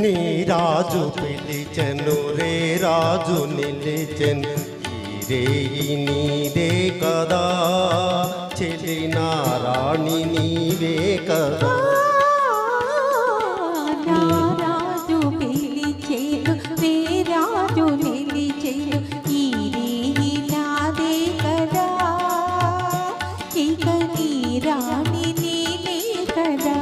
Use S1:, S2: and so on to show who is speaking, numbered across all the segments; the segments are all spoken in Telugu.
S1: నీ రాజు పిలిచెను రే రాజు నిలిచెను ఈ రేయి నీదే కదా చెలినా రాణి నీవే కదా
S2: రాజు పిలిచెను రే రాజు నిలిచెను ఈ రేయి నాదే కదా ఇక నీ రాణి నీవే కదా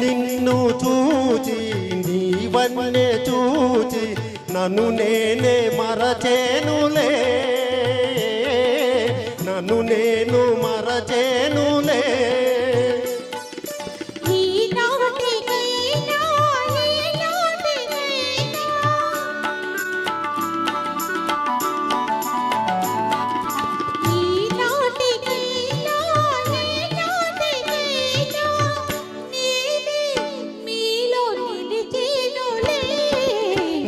S1: నిన్ను చూచి నీవన్నే చూచి నన్ను నేనే మరచేనులే నన్ను నేను మరచేనులే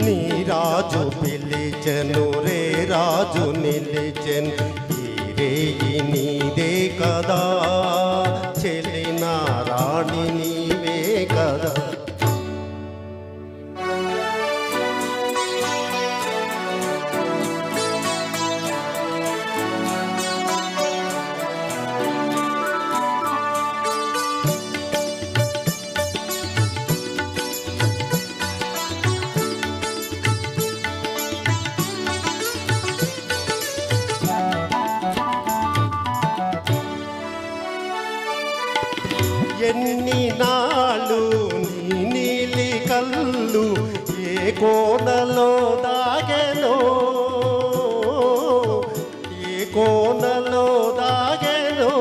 S1: నీ రాజు పిలిచెను రే రాజు నిలిచెను ఈ రేయి నీదే కదా చెలినా రాణి నీవే కదా ఎన్ని నాళ్ళు నీ నీలి కళ్ళు ఏ కోనలో దాగెనో ఏ కోనలో దాగెనో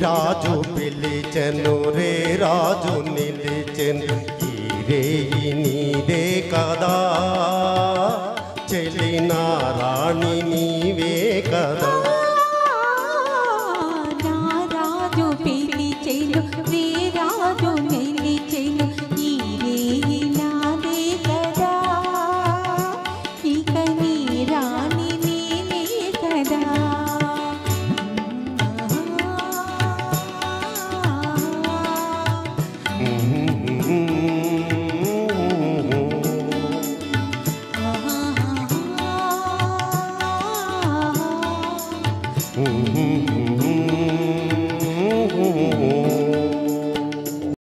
S1: రాజు పిలిచెను రే రాజు నిలిచెను ఈ రేయి నీదే కదా